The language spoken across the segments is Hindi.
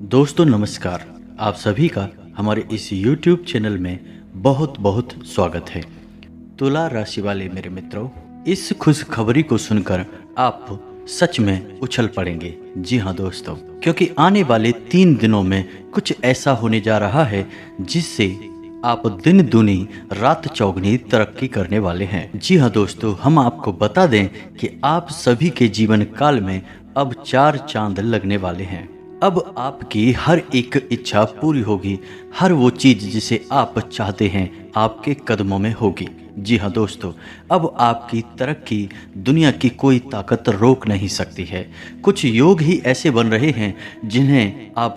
दोस्तों नमस्कार। आप सभी का हमारे इस YouTube चैनल में बहुत बहुत स्वागत है। तुला राशि वाले मेरे मित्रों, इस खुशखबरी को सुनकर आप सच में उछल पड़ेंगे। जी हाँ दोस्तों, क्योंकि आने वाले 3 दिनों में कुछ ऐसा होने जा रहा है जिससे आप दिन दूनी रात चौगनी तरक्की करने वाले हैं। जी हाँ दोस्तों, हम आपको बता दें कि आप सभी के जीवन काल में अब 4 चांद लगने वाले हैं। अब आपकी हर एक इच्छा पूरी होगी। हर वो चीज जिसे आप चाहते हैं आपके कदमों में होगी। जी हाँ दोस्तों, अब आपकी तरक्की दुनिया की कोई ताकत रोक नहीं सकती है। कुछ योग ही ऐसे बन रहे हैं जिन्हें आप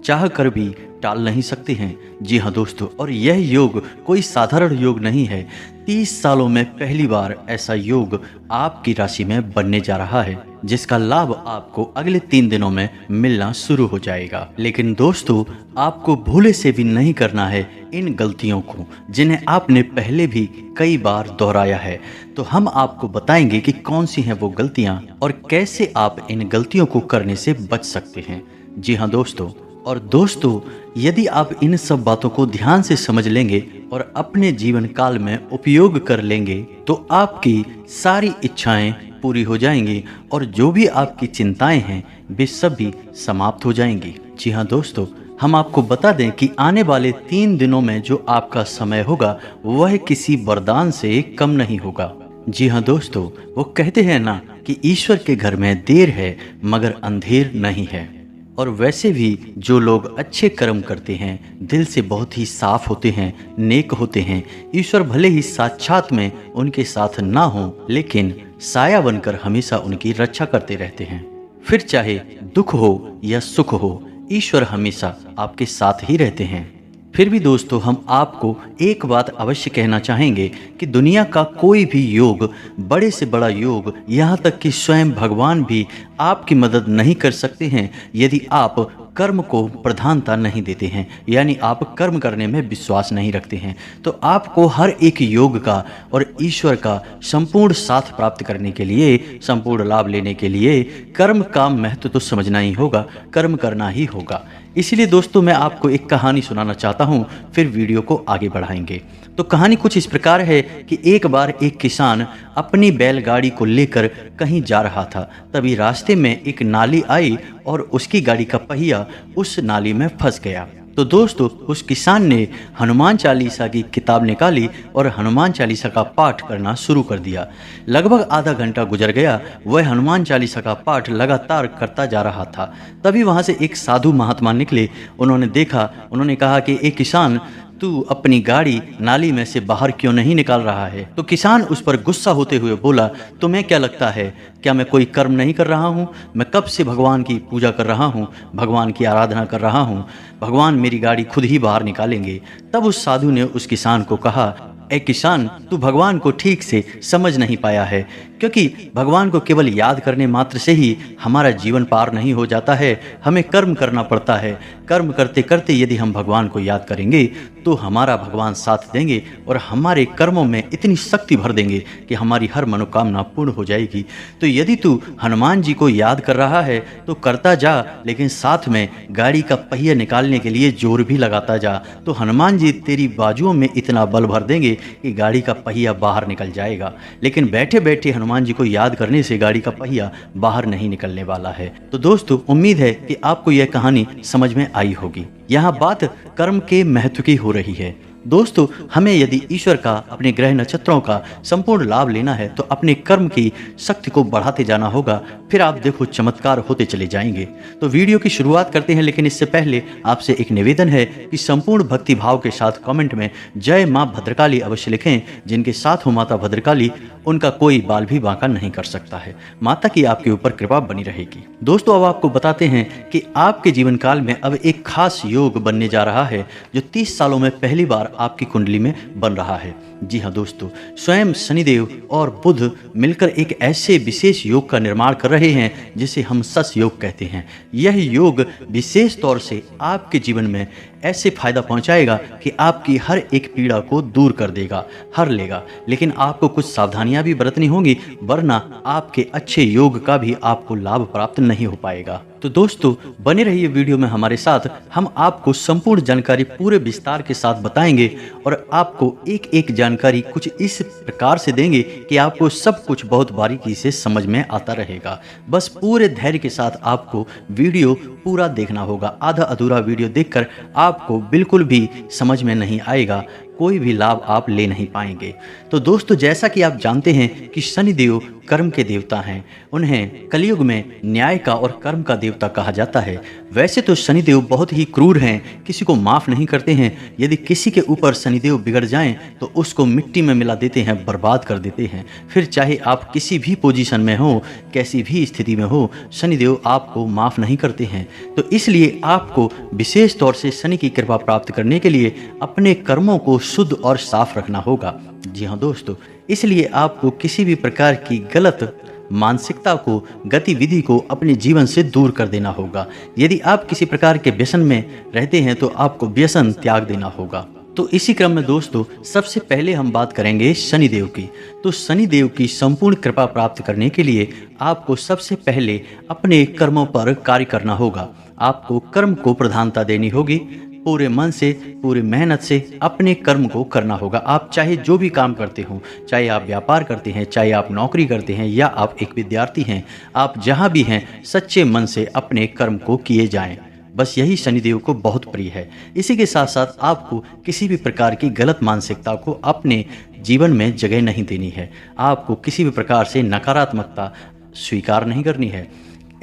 चाह कर भी टाल नहीं सकते हैं। जी हाँ दोस्तों, और यह योग कोई साधारण योग नहीं है। 30 सालों में पहली बार ऐसा योग आपकी राशि में बनने जा रहा है, जिसका लाभ आपको अगले 3 दिनों में मिलना शुरू हो जाएगा। लेकिन दोस्तों, आपको भूले से भी नहीं करना है इन गलतियों को, जिन्हें आपने पहले भी कई बार दोहराया है। तो हम आपको बताएंगे कि कौन सी हैं वो गलतियां और कैसे आप इन गलतियों को करने से बच सकते हैं। जी हाँ दोस्तों, और दोस्तों, यदि आप इन सब बातों को ध्यान से समझ लेंगे और अपने जीवन काल में उपयोग कर लेंगे तो आपकी सारी इच्छाएं पूरी हो जाएंगी और जो भी आपकी चिंताएं हैं वे सब भी समाप्त हो जाएंगी। जी हाँ दोस्तों, हम आपको बता दें कि आने वाले 3 दिनों में जो आपका समय होगा वह किसी वरदान से कम नहीं होगा। जी हाँ दोस्तों, वो कहते हैं ना कि ईश्वर के घर में देर है मगर अंधेर नहीं है। और वैसे भी जो लोग अच्छे कर्म करते हैं, दिल से बहुत ही साफ होते हैं, नेक होते हैं, ईश्वर भले ही साक्षात में उनके साथ ना हो लेकिन साया बनकर हमेशा उनकी रक्षा करते रहते हैं। फिर चाहे दुख हो या सुख हो, ईश्वर हमेशा आपके साथ ही रहते हैं। फिर भी दोस्तों, हम आपको एक बात अवश्य कहना चाहेंगे कि दुनिया का कोई भी योग, बड़े से बड़ा योग, यहाँ तक कि स्वयं भगवान भी आपकी मदद नहीं कर सकते हैं यदि आप कर्म को प्रधानता नहीं देते हैं, यानी आप कर्म करने में विश्वास नहीं रखते हैं। तो आपको हर एक योग का और ईश्वर का संपूर्ण साथ प्राप्त करने के लिए, संपूर्ण लाभ लेने के लिए कर्म का महत्व तो समझना ही होगा, कर्म करना ही होगा। इसलिए दोस्तों, मैं आपको एक कहानी सुनाना चाहता हूँ, फिर वीडियो को आगे बढ़ाएंगे। तो कहानी कुछ इस प्रकार है कि एक बार एक किसान अपनी बैलगाड़ी को लेकर कहीं जा रहा था। तभी रास्ते में एक नाली आई और उसकी गाड़ी का पहिया उस नाली में फंस गया। तो दोस्तों, उस किसान ने हनुमान चालीसा की किताब निकाली और हनुमान चालीसा का पाठ करना शुरू कर दिया। लगभग आधा घंटा गुजर गया, वह हनुमान चालीसा का पाठ लगातार करता जा रहा था। तभी वहाँ से एक साधु महात्मा निकले। उन्होंने देखा, उन्होंने कहा कि एक किसान, तू अपनी गाड़ी नाली में से बाहर क्यों नहीं निकाल रहा है? तो किसान उस पर गुस्सा होते हुए बोला, तुम्हें क्या लगता है, क्या मैं कोई कर्म नहीं कर रहा हूँ? मैं कब से भगवान की पूजा कर रहा हूँ, भगवान की आराधना कर रहा हूँ। भगवान मेरी गाड़ी खुद ही बाहर निकालेंगे। तब उस साधु ने उस किसान को कहा, ए किसान, तू भगवान को ठीक से समझ नहीं पाया है, क्योंकि भगवान को केवल याद करने मात्र से ही हमारा जीवन पार नहीं हो जाता है। हमें कर्म करना पड़ता है। कर्म करते करते यदि हम भगवान को याद करेंगे तो हमारा भगवान साथ देंगे और हमारे कर्मों में इतनी शक्ति भर देंगे कि हमारी हर मनोकामना पूर्ण हो जाएगी। तो यदि तू हनुमान जी को याद कर रहा है तो करता जा, लेकिन साथ में गाड़ी का पहिया निकालने के लिए जोर भी लगाता जा। तो हनुमान जी तेरी बाजुओं में इतना बल भर देंगे कि गाड़ी का पहिया बाहर निकल जाएगा। लेकिन बैठे बैठे हनुमान जी को याद करने से गाड़ी का पहिया बाहर नहीं निकलने वाला है। तो दोस्तों, उम्मीद है कि आपको यह कहानी समझ में आई होगी। यहाँ बात कर्म के महत्व की हो रही है। दोस्तों, हमें यदि ईश्वर का, अपने ग्रह नक्षत्रों का संपूर्ण लाभ लेना है तो अपने कर्म की शक्ति को बढ़ाते जाना होगा। फिर आप देखो चमत्कार होते चले जाएंगे। तो वीडियो की शुरुआत करते हैं, लेकिन इससे पहले आपसे एक निवेदन है कि संपूर्ण भक्ति भाव के साथ कमेंट में जय माँ भद्रकाली अवश्य लिखें। जिनके साथ हो माता भद्रकाली, उनका कोई बाल भी बांका नहीं कर सकता है। माता की आपके ऊपर कृपा बनी रहेगी। दोस्तों, अब आपको बताते हैं कि आपके जीवन काल में अब एक खास योग बनने जा रहा है जो 30 सालों में पहली बार आपकी कुंडली में बन रहा है। जी हाँ दोस्तों, स्वयं शनिदेव और बुध मिलकर एक ऐसे विशेष योग का निर्माण कर रहे हैं जिसे हम सस योग कहते हैं। यह योग विशेष तौर से आपके जीवन में ऐसे फायदा पहुंचाएगा कि आपकी हर एक पीड़ा को दूर कर देगा, हर लेगा। लेकिन आपको कुछ सावधानियां भी बरतनी होंगी, वरना आपके अच्छे योग का भी आपको लाभ प्राप्त नहीं हो पाएगा। तो दोस्तों बने रहिए वीडियो में हमारे साथ। हम आपको संपूर्ण जानकारी पूरे विस्तार के साथ बताएंगे और आपको एक एक जानकारी कुछ इस प्रकार से देंगे कि आपको सब कुछ बहुत बारीकी से समझ में आता रहेगा। बस पूरे धैर्य के साथ आपको वीडियो पूरा देखना होगा। आधा अधूरा वीडियो देखकर आपको बिल्कुल भी समझ में नहीं आएगा, कोई भी लाभ आप ले नहीं पाएंगे। तो दोस्तों जैसा कि आप जानते हैं कि शनिदेव कर्म के देवता हैं, उन्हें कलयुग में न्याय का और कर्म का देवता कहा जाता है। वैसे तो शनिदेव बहुत ही क्रूर हैं, किसी को माफ़ नहीं करते हैं। यदि किसी के ऊपर शनिदेव बिगड़ जाएं तो उसको मिट्टी में मिला देते हैं, बर्बाद कर देते हैं। फिर चाहे आप किसी भी पोजीशन में हो, कैसी भी स्थिति में हो, शनिदेव आपको माफ़ नहीं करते हैं। तो इसलिए आपको विशेष तौर से शनि की कृपा प्राप्त करने के लिए अपने कर्मों को शुद्ध और साफ रखना होगा। जी हाँ दोस्तों, इसलिए आपको किसी भी प्रकार की गलत मानसिकता को, गतिविधि को अपने जीवन से दूर कर देना होगा। यदि आप किसी प्रकार के व्यसन में रहते हैं तो आपको व्यसन त्याग देना होगा। तो इसी क्रम में दोस्तों सबसे पहले हम बात करेंगे शनिदेव की। तो शनिदेव की संपूर्ण कृपा प्राप्त करने के लिए आपको सबसे पहले अपने कर्मों पर कार्य करना होगा। आपको कर्म को प्रधानता देनी होगी। पूरे मन से, पूरी मेहनत से अपने कर्म को करना होगा। आप चाहे जो भी काम करते हो, चाहे आप व्यापार करते हैं, चाहे आप नौकरी करते हैं या आप एक विद्यार्थी हैं, आप जहां भी हैं सच्चे मन से अपने कर्म को किए जाएं। बस यही शनिदेव को बहुत प्रिय है। इसी के साथ साथ आपको किसी भी प्रकार की गलत मानसिकता को अपने जीवन में जगह नहीं देनी है। आपको किसी भी प्रकार से नकारात्मकता स्वीकार नहीं करनी है।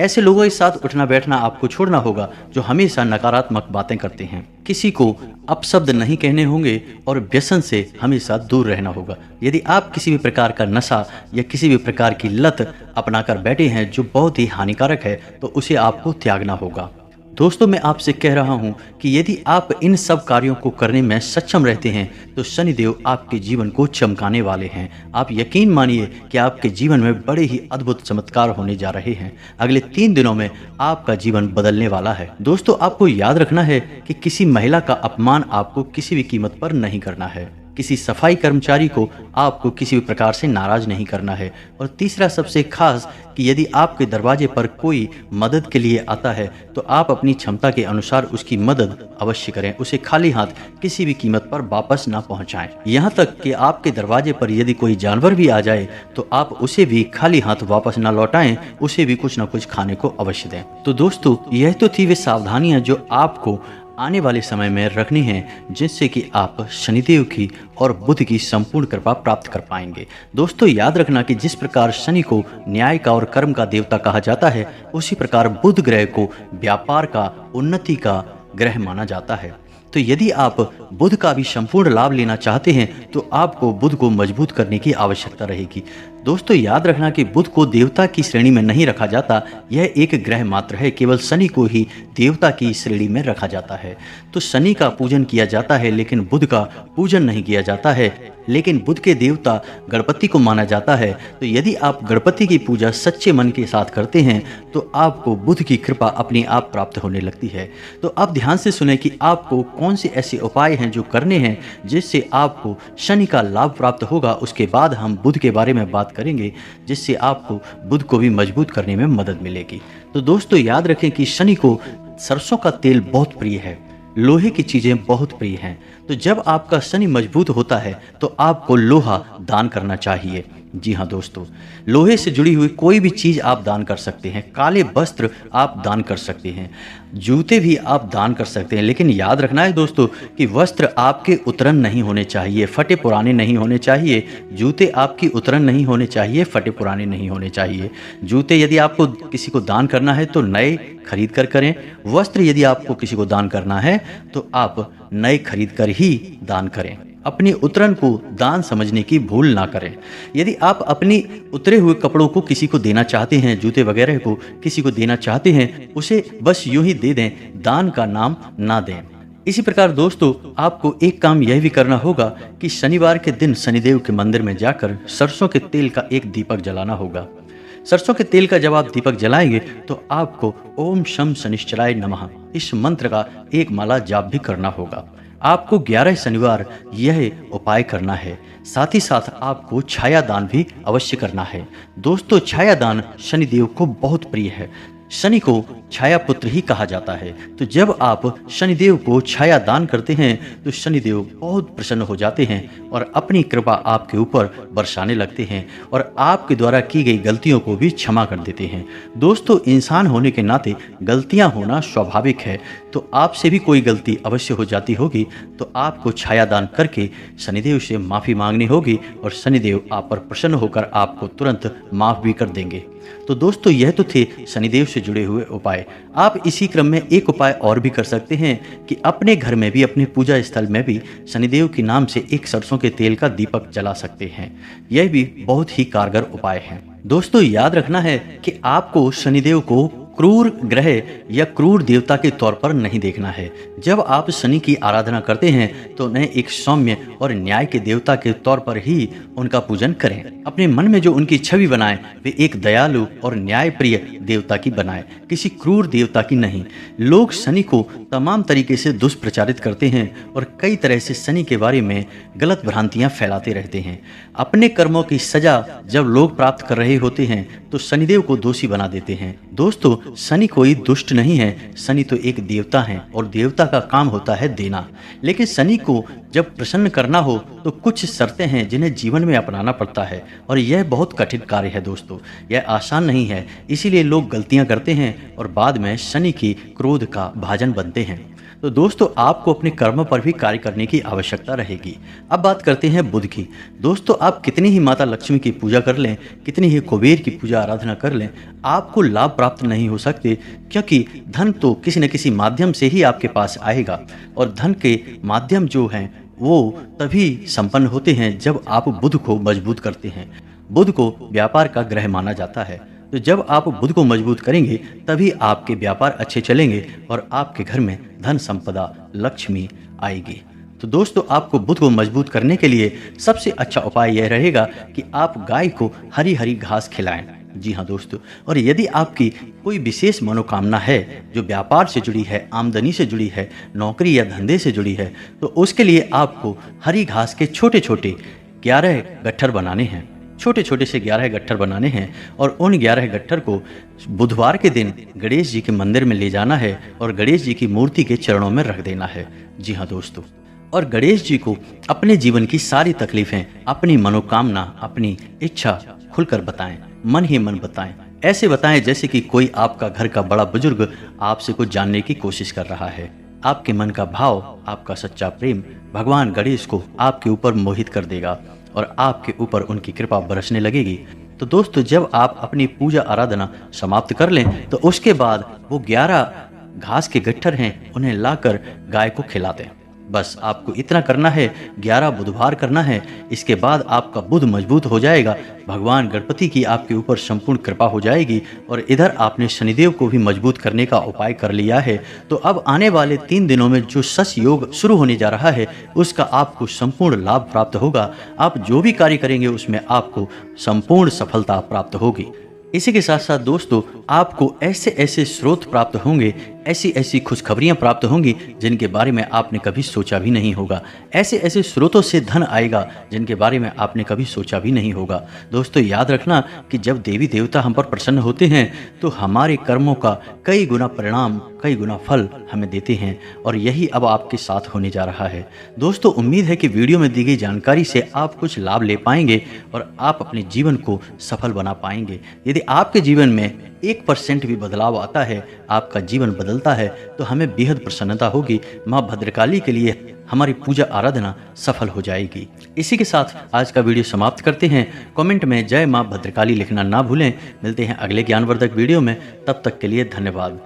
ऐसे लोगों के साथ उठना बैठना आपको छोड़ना होगा जो हमेशा नकारात्मक बातें करते हैं। किसी को अपशब्द नहीं कहने होंगे और व्यसन से हमेशा दूर रहना होगा। यदि आप किसी भी प्रकार का नशा या किसी भी प्रकार की लत अपनाकर बैठे हैं जो बहुत ही हानिकारक है, तो उसे आपको त्यागना होगा। दोस्तों मैं आपसे कह रहा हूं कि यदि आप इन सब कार्यों को करने में सक्षम रहते हैं तो शनिदेव आपके जीवन को चमकाने वाले हैं। आप यकीन मानिए कि आपके जीवन में बड़े ही अद्भुत चमत्कार होने जा रहे हैं। अगले 3 दिनों में आपका जीवन बदलने वाला है। दोस्तों आपको याद रखना है कि किसी महिला का अपमान आपको किसी भी कीमत पर नहीं करना है। किसी सफाई कर्मचारी को आपको किसी भी प्रकार से नाराज नहीं करना है। और तीसरा सबसे खास कि यदि आपके दरवाजे पर कोई मदद के लिए आता है तो आप अपनी क्षमता के अनुसार उसकी मदद अवश्य करें। उसे खाली हाथ किसी भी कीमत पर वापस ना पहुंचाएं। यहाँ तक कि आपके दरवाजे पर यदि कोई जानवर भी आ जाए तो आप उसे भी खाली हाथ वापस ना लौटाएं, उसे भी कुछ ना कुछ खाने को अवश्य दें। तो दोस्तों यह तो थी वे सावधानियां जो आपको आने वाले समय में रखनी है, जिससे कि आप शनिदेव की और बुध की संपूर्ण कृपा प्राप्त कर पाएंगे। दोस्तों याद रखना कि जिस प्रकार शनि को न्याय का और कर्म का देवता कहा जाता है, उसी प्रकार बुध ग्रह को व्यापार का, उन्नति का ग्रह माना जाता है। तो यदि आप बुध का भी संपूर्ण लाभ लेना चाहते हैं तो आपको बुध को मजबूत करने की आवश्यकता रहेगी। दोस्तों याद रखना कि बुध को देवता की श्रेणी में नहीं रखा जाता, यह एक ग्रह मात्र है। केवल शनि को ही देवता की श्रेणी में रखा जाता है। तो शनि का पूजन किया जाता है लेकिन बुध का पूजन नहीं किया जाता है। लेकिन बुध के देवता गणपति को माना जाता है। तो यदि आप गणपति की पूजा सच्चे मन के साथ करते हैं तो आपको बुध की कृपा अपने आप प्राप्त होने लगती है। तो आप ध्यान से सुने कि आपको कौन से ऐसे उपाय हैं जो करने हैं जिससे आपको शनि का लाभ प्राप्त होगा। उसके बाद हम बुध के बारे में बात करेंगे, जिससे आपको बुध को भी मजबूत करने में मदद मिलेगी। तो दोस्तों याद रखें कि शनि को सरसों का तेल बहुत प्रिय है, लोहे की चीजें बहुत प्रिय हैं। तो जब आपका शनि मजबूत होता है तो आपको लोहा दान करना चाहिए। जी हाँ दोस्तों, लोहे से जुड़ी हुई कोई भी चीज़ आप दान कर सकते हैं। काले वस्त्र आप दान कर सकते हैं, जूते भी आप दान कर सकते हैं। लेकिन याद रखना है दोस्तों कि वस्त्र आपके उतरन नहीं होने चाहिए, फटे पुराने नहीं होने चाहिए। जूते आपकी उतरन नहीं होने चाहिए, फटे पुराने नहीं होने चाहिए। जूते यदि आपको किसी को दान करना है तो नए खरीद कर करें। वस्त्र यदि आपको किसी को दान करना है तो आप नए खरीद कर ही दान करें। अपनी उतरन को दान समझने की भूल ना करें। यदि आप अपनी उतरे हुए कपड़ों को किसी को देना चाहते हैं, जूते वगैरह को किसी को देना चाहते हैं, उसे बस यूं ही दे दें, दान का नाम ना दें। इसी प्रकार दोस्तों आपको एक काम यह भी करना होगा कि शनिवार के दिन शनिदेव के मंदिर में जाकर सरसों के तेल का एक दीपक जलाना होगा। सरसों के तेल का जब आप दीपक जलाएंगे तो आपको ओम शम शनिश्चराय नमः इस मंत्र का एक माला जाप भी करना होगा। आपको 11 शनिवार यह उपाय करना है। साथ ही साथ आपको छाया दान भी अवश्य करना है। दोस्तों छाया दान शनिदेव को बहुत प्रिय है। शनि को छाया पुत्र ही कहा जाता है। तो जब आप शनिदेव को छाया दान करते हैं तो शनिदेव बहुत प्रसन्न हो जाते हैं और अपनी कृपा आपके ऊपर बरसाने लगते हैं और आपके द्वारा की गई गलतियों को भी क्षमा कर देते हैं। दोस्तों, इंसान होने के नाते गलतियां होना स्वाभाविक है, तो आपसे भी कोई गलती अवश्य हो जाती होगी तो आपको छाया दान करके शनिदेव से माफ़ी मांगनी होगी और शनिदेव आप पर प्रसन्न होकर आपको तुरंत माफ़ भी कर देंगे। तो दोस्तों, यह तो थे शनिदेव से जुड़े हुए उपाय। आप इसी क्रम में एक उपाय और भी कर सकते हैं कि अपने घर में भी, अपने पूजा स्थल में भी शनिदेव के नाम से एक सरसों के तेल का दीपक जला सकते हैं। यह भी बहुत ही कारगर उपाय है। दोस्तों, याद रखना है कि आपको शनिदेव को क्रूर ग्रह या क्रूर देवता के तौर पर नहीं देखना है। जब आप शनि की आराधना करते हैं तो उन्हें एक सौम्य और न्याय के देवता के तौर पर ही उनका पूजन करें। अपने मन में जो उनकी छवि बनाएं वे एक दयालु और न्यायप्रिय देवता की बनाएं, किसी क्रूर देवता की नहीं। लोग शनि को तमाम तरीके से दुष्प्रचारित करते हैं और कई तरह से शनि के बारे में गलत भ्रांतियां फैलाते रहते हैं। अपने कर्मों की सजा जब लोग प्राप्त कर रहे होते हैं तो शनिदेव को दोषी बना देते हैं। दोस्तों, शनि कोई दुष्ट नहीं है, शनि तो एक देवता है और देवता का काम होता है देना। लेकिन शनि को जब प्रसन्न करना हो तो कुछ शर्तें हैं जिन्हें जीवन में अपनाना पड़ता है और यह बहुत कठिन कार्य है। दोस्तों, यह आसान नहीं है, इसीलिए लोग गलतियां करते हैं और बाद में शनि की क्रोध का भाजन बनते हैं। तो दोस्तों, आपको अपने कर्म पर भी कार्य करने की आवश्यकता रहेगी। अब बात करते हैं बुध की। दोस्तों, आप कितनी ही माता लक्ष्मी की पूजा कर लें, कितनी ही कुबेर की पूजा आराधना कर लें, आपको लाभ प्राप्त नहीं हो सकते, क्योंकि धन तो किसी न किसी माध्यम से ही आपके पास आएगा और धन के माध्यम जो हैं वो तभी संपन्न होते हैं जब आप बुध को मजबूत करते हैं। बुध को व्यापार का ग्रह माना जाता है, तो जब आप बुध को मजबूत करेंगे तभी आपके व्यापार अच्छे चलेंगे और आपके घर में धन संपदा लक्ष्मी आएगी। तो दोस्तों, आपको बुध को मजबूत करने के लिए सबसे अच्छा उपाय यह रहेगा कि आप गाय को हरी हरी घास खिलाएं। जी हाँ दोस्तों, और यदि आपकी कोई विशेष मनोकामना है जो व्यापार से जुड़ी है, आमदनी से जुड़ी है, नौकरी या धंधे से जुड़ी है, तो उसके लिए आपको हरी घास के छोटे छोटे 11 गट्ठर बनाने हैं। छोटे छोटे से 11 गट्ठर बनाने हैं और उन 11 गट्ठर को बुधवार के दिन गणेश जी के मंदिर में ले जाना है और गणेश जी की मूर्ति के चरणों में रख देना है। जी हाँ दोस्तों, और गणेश जी को अपने जीवन की सारी तकलीफें, अपनी मनोकामना, अपनी इच्छा खुलकर बताएं, मन ही मन बताएं। ऐसे बताएं जैसे कि कोई आपका घर का बड़ा बुजुर्ग आपसे कुछ जानने की कोशिश कर रहा है। आपके मन का भाव, आपका सच्चा प्रेम भगवान गणेश को आपके ऊपर मोहित कर देगा और आपके ऊपर उनकी कृपा बरसने लगेगी। तो दोस्तों, जब आप अपनी पूजा आराधना समाप्त कर लें तो उसके बाद वो 11 घास के गट्ठर हैं उन्हें लाकर गाय को खिला दें। बस आपको इतना करना है, 11 बुधवार करना है। इसके बाद आपका बुध मजबूत हो जाएगा, भगवान गणपति की आपके ऊपर संपूर्ण कृपा हो जाएगी और इधर आपने शनिदेव को भी मजबूत करने का उपाय कर लिया है। तो अब आने वाले 3 दिनों में जो शश योग शुरू होने जा रहा है उसका आपको संपूर्ण लाभ प्राप्त होगा। आप जो भी कार्य करेंगे उसमें आपको संपूर्ण सफलता प्राप्त होगी। इसी के साथ साथ दोस्तों, आपको ऐसे ऐसे स्रोत प्राप्त होंगे, ऐसी ऐसी खुशखबरियां प्राप्त होंगी जिनके बारे में आपने कभी सोचा भी नहीं होगा। ऐसे ऐसे स्रोतों से धन आएगा जिनके बारे में आपने कभी सोचा भी नहीं होगा। दोस्तों, याद रखना कि जब देवी देवता हम पर प्रसन्न होते हैं तो हमारे कर्मों का कई गुना परिणाम, कई गुना फल हमें देते हैं और यही अब आपके साथ होने जा रहा है। दोस्तों, उम्मीद है कि वीडियो में दी गई जानकारी से आप कुछ लाभ ले पाएंगे और आप अपने जीवन को सफल बना पाएंगे। यदि आपके जीवन में 1% भी बदलाव आता है, आपका जीवन बदलता है, तो हमें बेहद प्रसन्नता होगी। माँ भद्रकाली के लिए हमारी पूजा आराधना सफल हो जाएगी। इसी के साथ आज का वीडियो समाप्त करते हैं। कमेंट में जय माँ भद्रकाली लिखना ना भूलें। मिलते हैं अगले ज्ञानवर्धक वीडियो में, तब तक के लिए धन्यवाद।